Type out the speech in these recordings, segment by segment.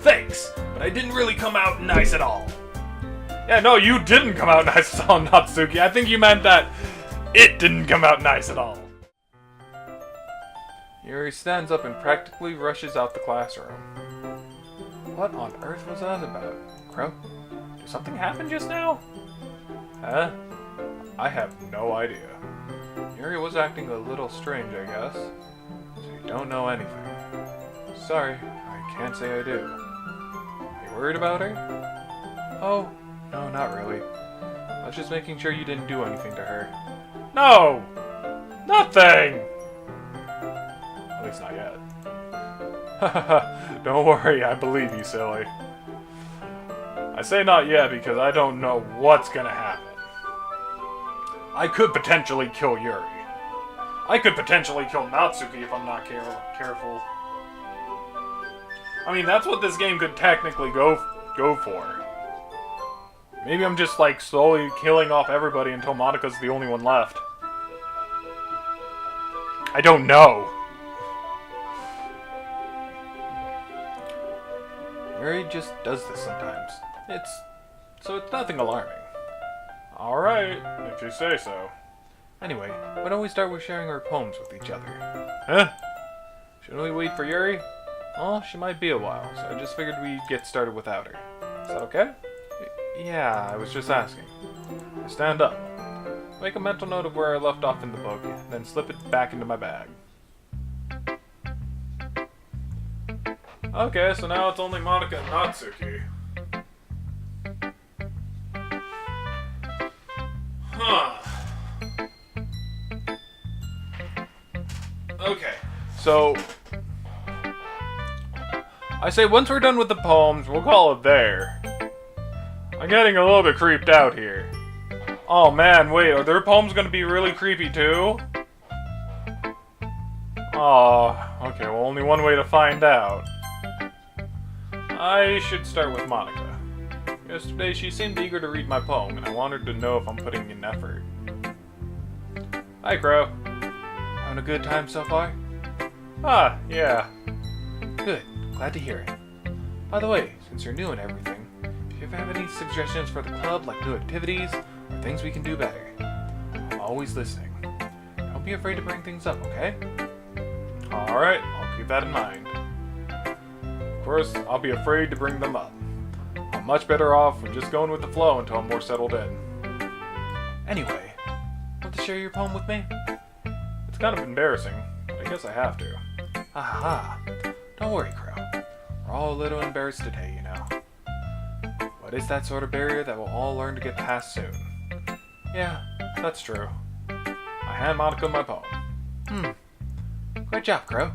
Thanks, but I didn't really come out nice at all. Yeah, no, you didn't come out nice at all, Natsuki. I think you meant that it didn't come out nice at all. Yuri stands up and practically rushes out the classroom. What on earth was that about? Kro? Did something happen just now? Huh? I have no idea. Yuri was acting a little strange, I guess. So you don't know anything. Sorry, I can't say I do. You worried about her? Oh, no, not really. I was just making sure you didn't do anything to her. No! Nothing! At least not yet. Don't worry, I believe you, silly. I say not yet because I don't know what's gonna happen. I could potentially kill Yuri. I could potentially kill Natsuki if I'm not careful. I mean, that's what this game could technically go for. Maybe I'm just, like, slowly killing off everybody until Monika's the only one left. I don't know. Yuri just does this sometimes. So it's nothing alarming. Alright, if you say so. Anyway, why don't we start with sharing our poems with each other? Huh? Shouldn't we wait for Yuri? Oh, she might be a while, so I just figured we'd get started without her. Is that okay? Yeah, I was just asking. Stand up. Make a mental note of where I left off in the book, then slip it back into my bag. Okay, so now it's only Monika and Natsuki. Huh. Okay, so I say once we're done with the poems, we'll call it there. I'm getting a little bit creeped out here. Oh man, wait, are their poems gonna be really creepy too? Oh, okay, well only one way to find out. I should start with Monika. Yesterday she seemed eager to read my poem, and I wanted to know if I'm putting in effort. Hi, Kro. Having a good time so far? Ah, yeah. Good, glad to hear it. By the way, since you're new and everything, if you have any suggestions for the club, like new activities, or things we can do better, I'm always listening. Don't be afraid to bring things up, okay? Alright, I'll keep that in mind. Of course, I'll be afraid to bring them up. I'm much better off with just going with the flow until I'm more settled in. Anyway, want to share your poem with me? It's kind of embarrassing, but I guess I have to. Aha! Don't worry, Kro. We're all a little embarrassed today, you know. But it's that sort of barrier that we'll all learn to get past soon. Yeah, that's true. I hand Monika my poem. Great job, Kro.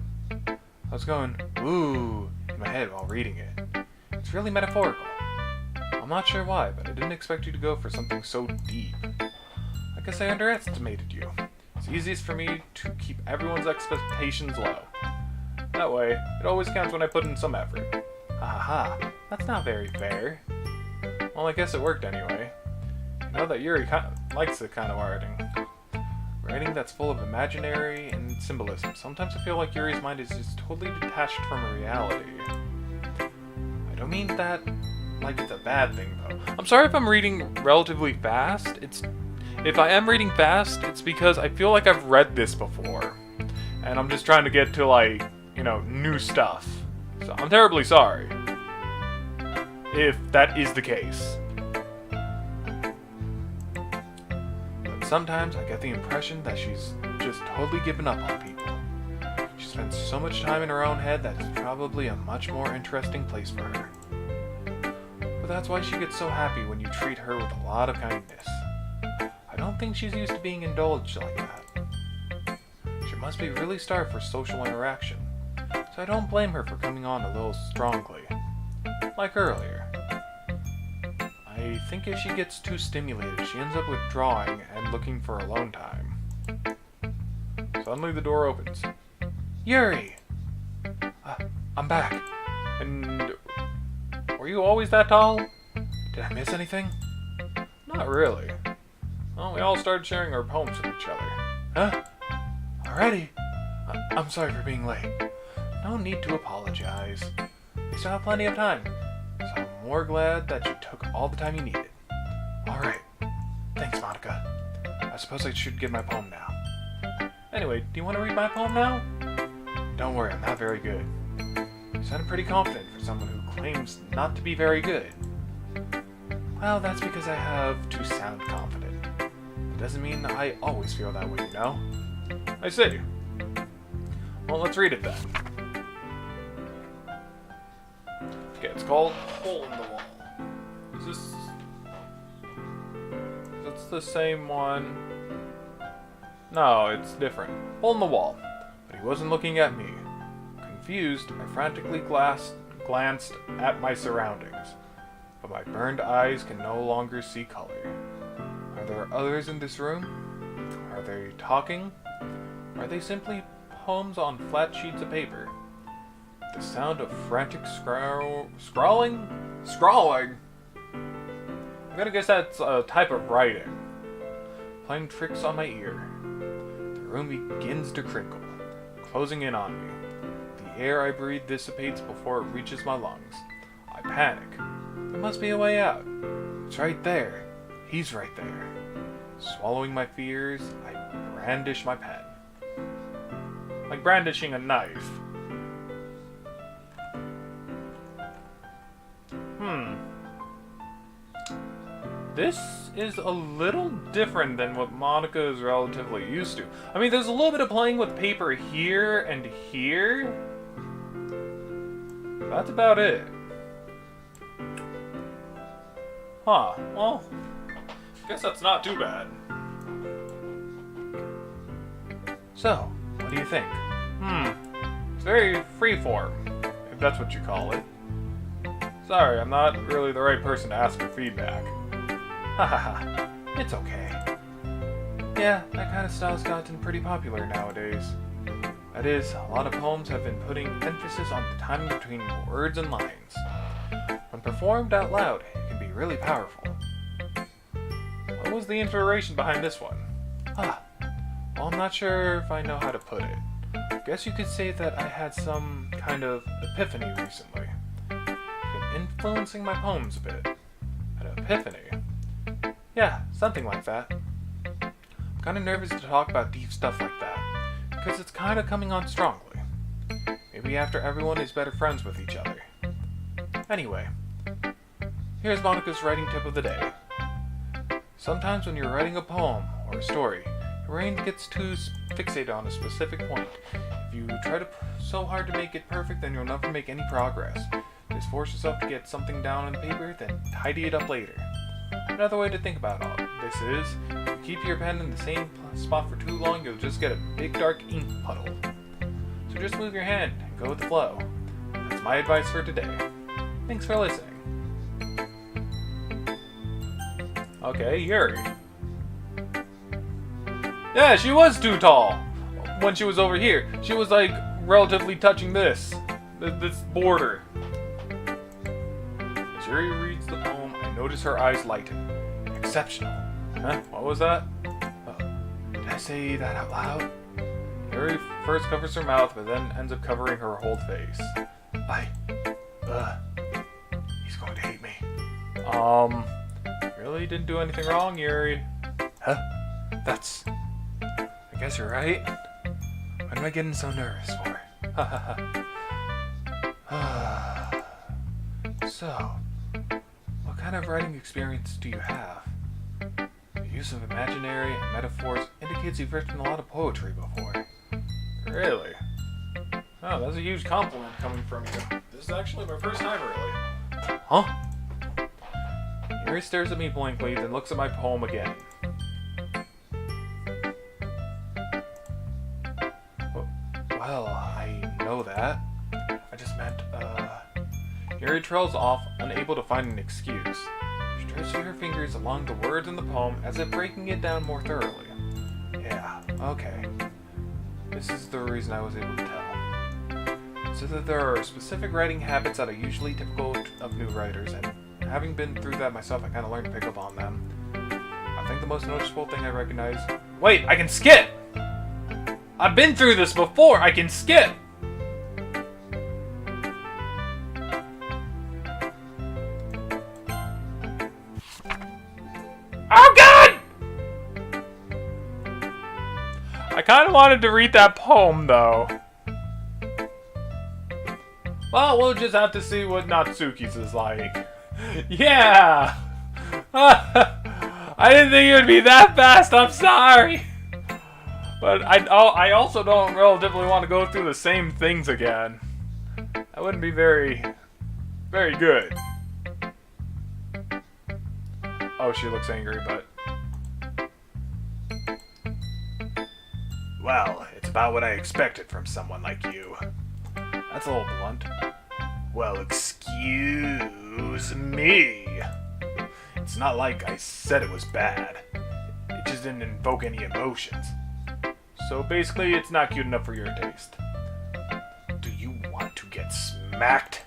I was going, ooh, in my head while reading it. It's really metaphorical. I'm not sure why, but I didn't expect you to go for something so deep. I guess I underestimated you. It's easiest for me to keep everyone's expectations low. That way, it always counts when I put in some effort. Haha, that's not very fair. Well, I guess it worked anyway. You know that Yuri likes the kind of writing that's full of imaginary and symbolism. Sometimes I feel like Yuri's mind is just totally detached from reality. I don't mean that like it's a bad thing, though. I'm sorry if I'm reading relatively fast. If I am reading fast, it's because I feel like I've read this before. And I'm just trying to get to, like, you know, new stuff. So I'm terribly sorry if that is the case. But sometimes I get the impression that she's just totally given up on people. She spends so much time in her own head that it's probably a much more interesting place for her. But that's why she gets so happy when you treat her with a lot of kindness. I don't think she's used to being indulged like that. She must be really starved for social interaction, so I don't blame her for coming on a little strongly. Like earlier. I think if she gets too stimulated, she ends up withdrawing and looking for alone time. Suddenly the door opens. Yuri! I'm back. And were you always that tall? Did I miss anything? Not really. Well, we all started sharing our poems with each other. Huh? Already? I'm sorry for being late. No need to apologize. We still have plenty of time. So I'm more glad that you took all the time you needed. Alright. Thanks, Monica. I suppose I should get my poem now. Anyway, do you want to read my poem now? Don't worry, I'm not very good. You sounded pretty confident for someone who claims not to be very good. Well, that's because I have to sound confident. It doesn't mean I always feel that way, you know? I see. Well, let's read it then. Okay, it's called Hole in the Wall. Is this... That's the same one. No, it's different. Hole in the wall. But he wasn't looking at me. Confused, I frantically glanced at my surroundings. But my burned eyes can no longer see color. Are there others in this room? Are they talking? Are they simply poems on flat sheets of paper? The sound of frantic scrawling? Scrawling? I'm gonna guess that's a type of writing. Playing tricks on my ear. The room begins to crinkle, closing in on me. The air I breathe dissipates before it reaches my lungs. I panic. There must be a way out. It's right there. He's right there. Swallowing my fears, I brandish my pen. Like brandishing a knife. This is a little different than what Monica is relatively used to. I mean, there's a little bit of playing with paper here and here. That's about it. Huh, well, I guess that's not too bad. So, what do you think? It's very freeform, if that's what you call it. Sorry, I'm not really the right person to ask for feedback. Hahaha, it's okay. Yeah, that kind of style's gotten pretty popular nowadays. That is, a lot of poems have been putting emphasis on the timing between words and lines. When performed out loud, it can be really powerful. What was the inspiration behind this one? Well, I'm not sure if I know how to put it. Guess you could say that I had some kind of epiphany recently. Been influencing my poems a bit. An epiphany? Yeah, something like that. I'm kind of nervous to talk about deep stuff like that, because it's kind of coming on strongly. Maybe after everyone is better friends with each other. Anyway, here's Monica's writing tip of the day. Sometimes when you're writing a poem or a story, your brain gets too fixated on a specific point. If you try so hard to make it perfect, then you'll never make any progress. Just force yourself to get something down on paper, then tidy it up later. Another way to think about all this is, if you keep your pen in the same spot for too long, you'll just get a big dark ink puddle. So just move your hand and go with the flow. That's my advice for today. Thanks for listening. Okay, Yuri. Yeah, she was too tall when she was over here. She was like relatively touching this border. As Yuri reads the poem, I notice her eyes lighten. Exceptional. Huh? What was that? Did I say that out loud? Yuri first covers her mouth, but then ends up covering her whole face. He's going to hate me. Really didn't do anything wrong, Yuri. Huh? I guess you're right. What am I getting so nervous for? So, what kind of writing experience do you have? The use of imaginary and metaphors indicates you've written a lot of poetry before. Really? Oh, that's a huge compliment coming from you. This is actually my first time, really. Huh? Yuri stares at me blankly, then looks at my poem again. Well, I know that. I just meant, Yuri trails off, unable to find an excuse. She traces her fingers along the words in the poem as if breaking it down more thoroughly. Yeah, okay. This is the reason I was able to tell. So that there are specific writing habits that are usually typical of new writers, and having been through that myself, I kind of learned to pick up on them. I think the most noticeable thing I recognize... Wait, I can skip! I've been through this before! I can skip! kind of wanted to read that poem, though. Well, we'll just have to see what Natsuki's is like. Yeah! I didn't think it would be that fast, I'm sorry! But I also don't relatively want to go through the same things again. That wouldn't be very good. Oh, she looks angry, but... Well, it's about what I expected from someone like you. That's a little blunt. Well, excuse me. It's not like I said it was bad. It just didn't invoke any emotions. So basically, it's not cute enough for your taste. Do you want to get smacked?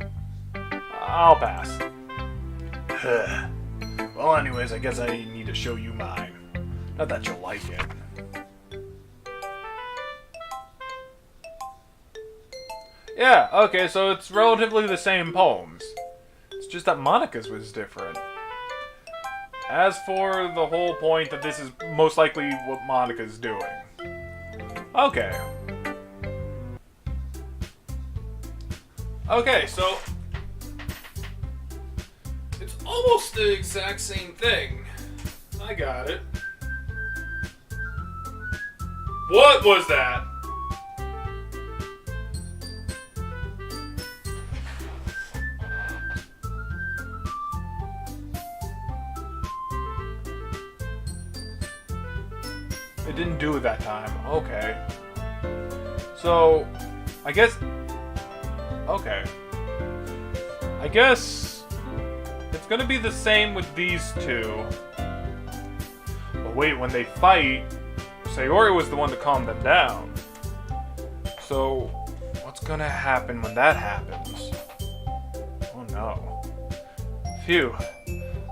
I'll pass. Well, anyways, I guess I need to show you mine. Not that you'll like it. Yeah, okay, so it's relatively the same poems. It's just that Monica's was different. As for the whole point that this is most likely what Monica's doing. Okay. Okay, so... it's almost the exact same thing. I got it. What was that? It didn't do it that time. Okay. So, I guess... okay. I guess... it's gonna be the same with these two. But wait, when they fight, Sayori was the one to calm them down. So, what's gonna happen when that happens? Oh no. Phew.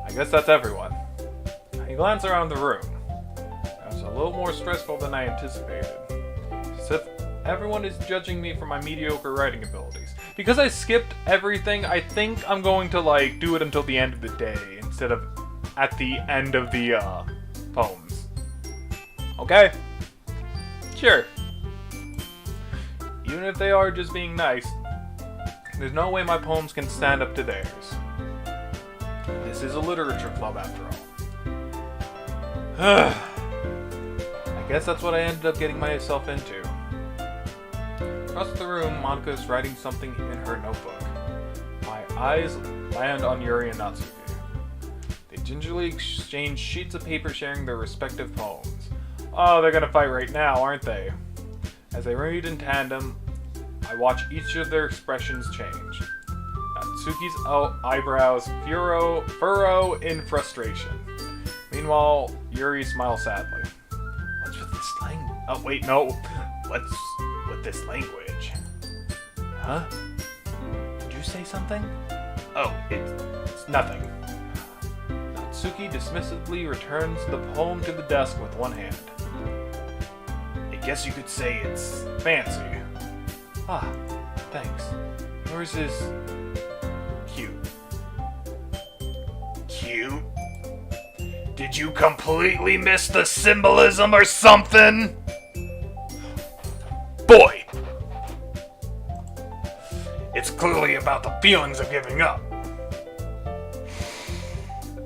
I guess that's everyone. I glance around the room. It's a little more stressful than I anticipated. As if everyone is judging me for my mediocre writing abilities. Because I skipped everything, I think I'm going to, like, do it until the end of the day, instead of at the end of the, poems. Okay? Sure. Even if they are just being nice, there's no way my poems can stand up to theirs. This is a literature club, after all. I guess that's what I ended up getting myself into. Across the room, Monica is writing something in her notebook. My eyes land on Yuri and Natsuki. They gingerly exchange sheets of paper sharing their respective poems. Oh, they're gonna fight right now, aren't they? As they read in tandem, I watch each of their expressions change. Natsuki's eyebrows furrow in frustration. Meanwhile, Yuri smiles sadly. What's with this language? Oh, wait, no. What's with this language? Huh? Did you say something? Oh, it's nothing. Natsuki dismissively returns the poem to the desk with one hand. I guess you could say it's fancy. Ah, thanks. Yours is... cute. Cute? Did you completely miss the symbolism or something? Boy! It's clearly about the feelings of giving up.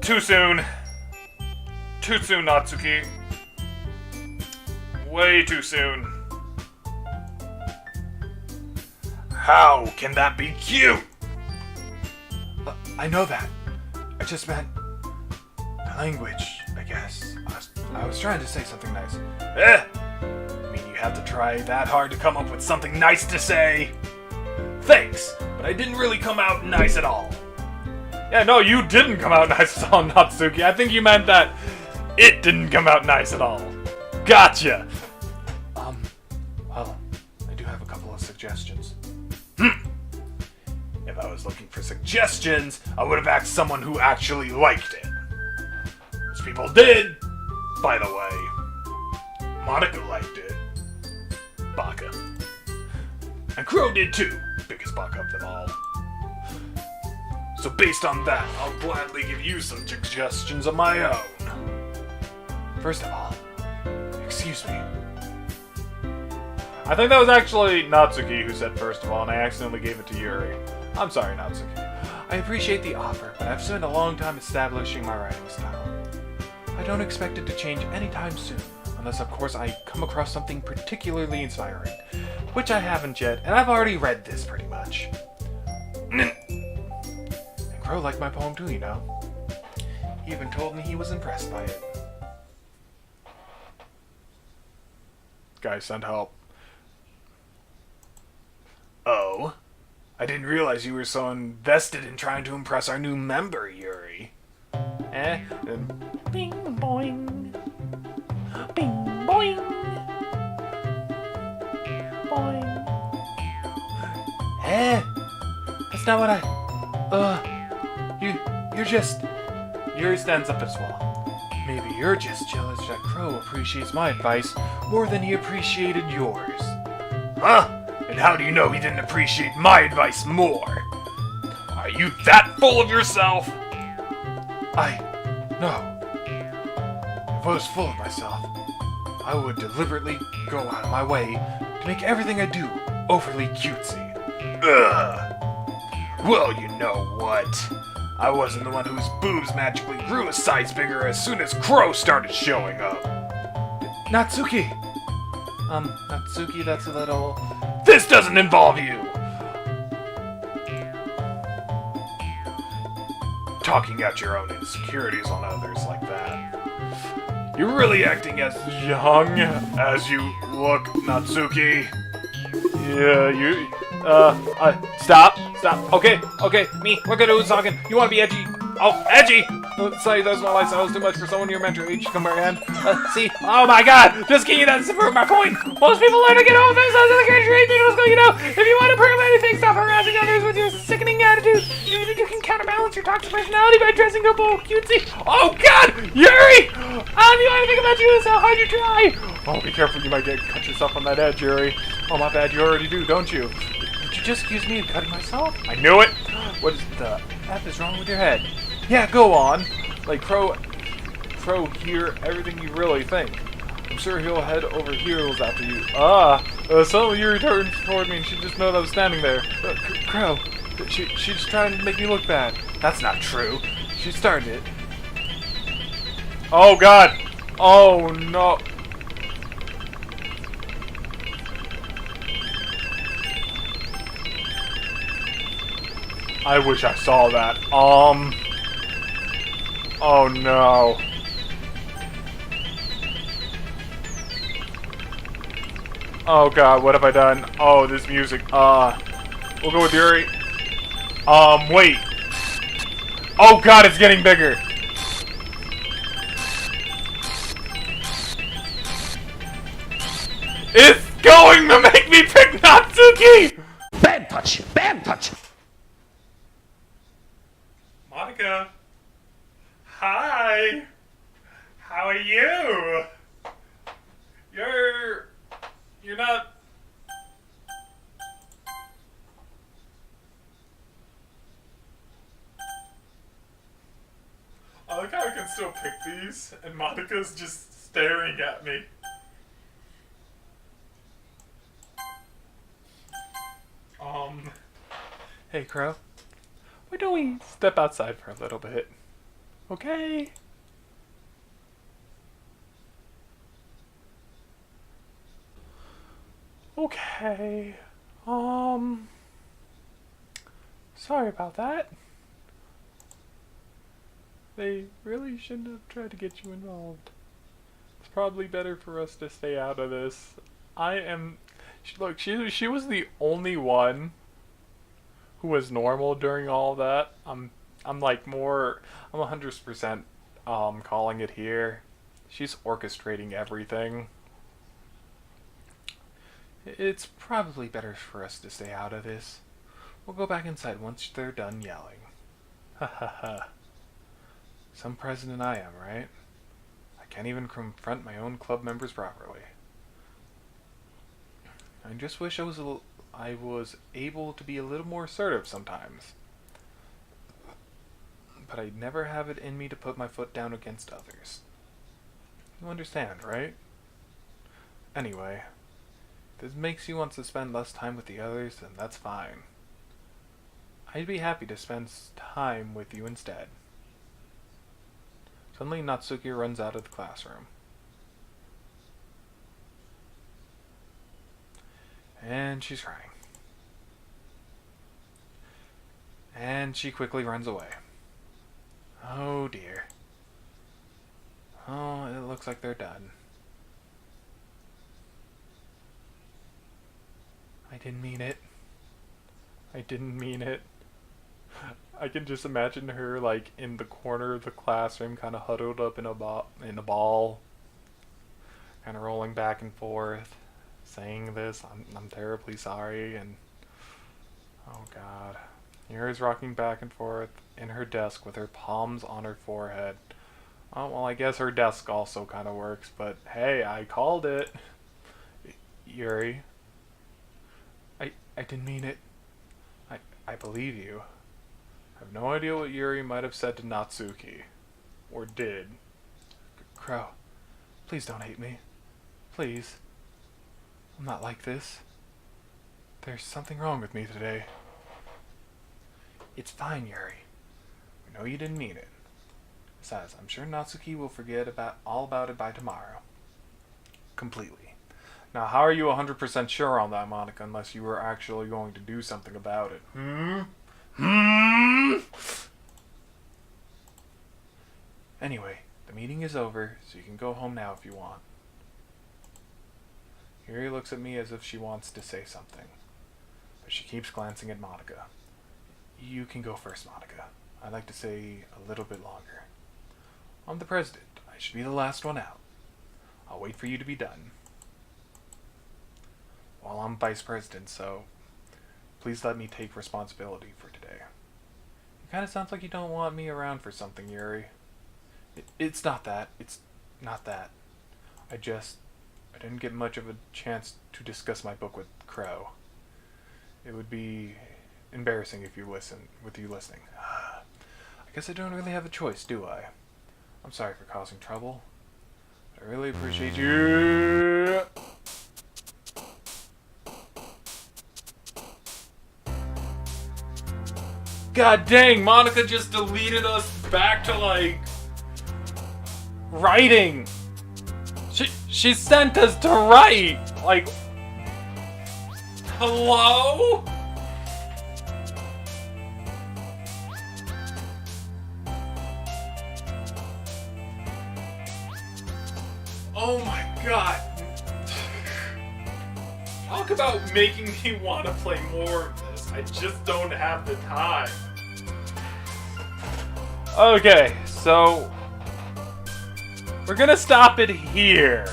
Too soon. Too soon, Natsuki. Way too soon. How can that be cute? I know that. I just meant... the language, I guess. I was trying to say something nice. I mean, you have to try that hard to come up with something nice to say. Thanks, but I didn't really come out nice at all. Yeah, no, you didn't come out nice at all, Natsuki. I think you meant that it didn't come out nice at all. Gotcha! Well, I do have a couple of suggestions. If I was looking for suggestions, I would have asked someone who actually liked it. Which people did, by the way. Monica liked it. Baka. And Kro did too, biggest Baka of them all. So based on that, I'll gladly give you some suggestions of my own. First of all, excuse me. I think that was actually Natsuki who said first of all, and I accidentally gave it to Yuri. I'm sorry, Natsuki. I appreciate the offer, but I've spent a long time establishing my writing style. I don't expect it to change anytime soon, unless of course I come across something particularly inspiring, which I haven't yet, and I've already read this pretty much. And Kro liked my poem too, you know. He even told me he was impressed by it. Guys, send help. Oh? I didn't realize you were so invested in trying to impress our new member, Yuri. Bing boing. Bing boing. Boing. That's not what you're just... Yuri stands up as well. Maybe you're just jealous that Kro appreciates my advice more than he appreciated yours. Huh? And how do you know he didn't appreciate my advice more? Are you that full of yourself? No. If I was full of myself, I would deliberately go out of my way to make everything I do overly cutesy. Ugh. Well, you know what? I wasn't the one whose boobs magically grew a size bigger as soon as Kro started showing up. Natsuki! Natsuki, that's a little... This doesn't involve you! Talking out your own insecurities on others like that. You're really acting as young as you look, Natsuki. Yeah, stop. Okay, me, look at who's talking. You want to be edgy? Oh, edgy! Sorry, those my lifestyle is too much for someone your mentor age to come around. See? Oh my god! Just kidding, that's to prove my point! Most people learn to get over themselves in the graduate middle school, you know! If you want to prove anything, stop harassing others with your sickening attitude! You think you can counterbalance your toxic personality by dressing up all cutesy? Oh god! Yuri! The only thing about you is how hard you try! Oh, be careful, you might cut yourself on that edge, Yuri. Oh, my bad, you already do, don't you? Did you just accuse me of cutting myself? I knew it! What the F is wrong with your head? Yeah, go on. Like, Kro hear everything you really think. I'm sure he'll head over heels after you. Suddenly Yuri turns toward me and she just knows I was standing there. Kro, she's trying to make me look bad. That's not true. She started it. Oh, God. Oh, no. I wish I saw that. Oh no. Oh god, what have I done? Oh, this music. We'll go with Yuri. Wait. Oh god, it's getting bigger. It's going to make me pick Natsuki! Bad touch! Bad touch! Monica. Hi. How are you? You're not... I like how I can still pick these, and Monica's just staring at me. Hey, Kro. Why don't we step outside for a little bit? Okay? Okay. Sorry about that. They really shouldn't have tried to get you involved. It's probably better for us to stay out of this. Look, she was the only one who was normal during all that. I'm 100% calling it here. She's orchestrating everything. It's probably better for us to stay out of this. We'll go back inside once they're done yelling. Ha ha ha. Some president I am, right? I can't even confront my own club members properly. I just wish I was able to be a little more assertive sometimes. But I never have it in me to put my foot down against others. You understand, right? Anyway, this makes you want to spend less time with the others, then that's fine. I'd be happy to spend time with you instead. Suddenly, Natsuki runs out of the classroom. And she's crying. And she quickly runs away. Oh dear. Oh, it looks like they're done. I didn't mean it. I didn't mean it. I can just imagine her like in the corner of the classroom, kind of huddled up in a ball, kind of rolling back and forth, saying this. I'm terribly sorry, and oh god. Yuri's rocking back and forth in her desk with her palms on her forehead. Oh, well, I guess her desk also kind of works, but hey, I called it. Yuri. I didn't mean it. I believe you. I have no idea what Yuri might have said to Natsuki. Or did. Kro, please don't hate me. Please. I'm not like this. There's something wrong with me today. It's fine, Yuri. We know you didn't mean it. Besides, I'm sure Natsuki will forget all about it by tomorrow. Completely. Now, how are you 100% sure on that, Monica, unless you were actually going to do something about it? Anyway, the meeting is over, so you can go home now if you want. Yuri looks at me as if she wants to say something, but she keeps glancing at Monica. You can go first, Monica. I'd like to stay a little bit longer. I'm the president. I should be the last one out. I'll wait for you to be done. Well, I'm vice president, so please let me take responsibility for today. It kind of sounds like you don't want me around for something, Yuri. It's not that. It's not that. I didn't get much of a chance to discuss my book with Kro. It would be embarrassing if you listening. I guess I don't really have a choice, do I? I'm sorry for causing trouble. I really appreciate you. God dang, Monica just deleted us back to like writing. She sent us to write. Like, hello? Oh my god. Talk about making me want to play more of this. I just don't have the time. Okay, so we're gonna stop it here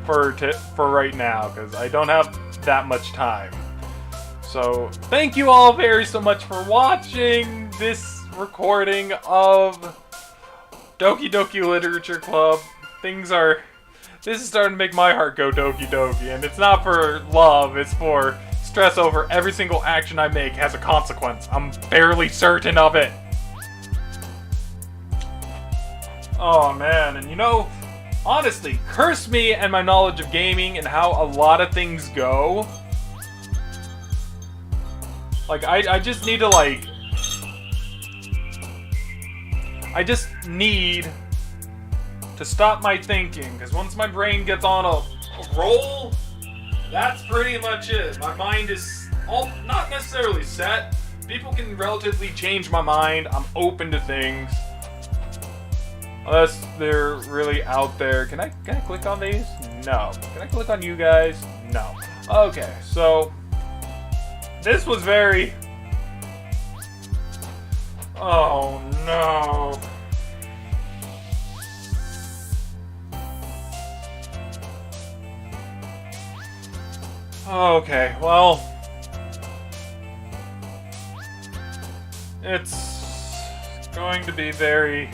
for right now because I don't have that much time. So thank you all so much for watching this recording of Doki Doki Literature Club. This is starting to make my heart go Doki Doki, and it's not for love, it's for stress over every single action I make has a consequence. I'm fairly certain of it. Oh man, and you know, honestly, curse me and my knowledge of gaming and how a lot of things go. Like, I just need to, like... I just need to stop my thinking, because once my brain gets on a roll, that's pretty much it. My mind is not necessarily set. People can relatively change my mind. I'm open to things. Unless they're really out there. Can I click on these? No. Can I click on you guys? No. Okay, so this was very... Oh no. Okay, well, it's going to be very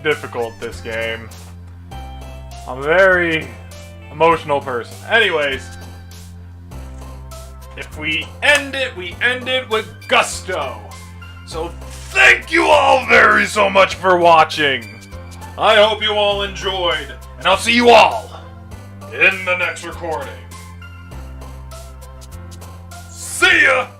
difficult, this game. I'm a very emotional person. Anyways, if we end it with gusto. So thank you all so much for watching. I hope you all enjoyed, and I'll see you all in the next recording. See ya!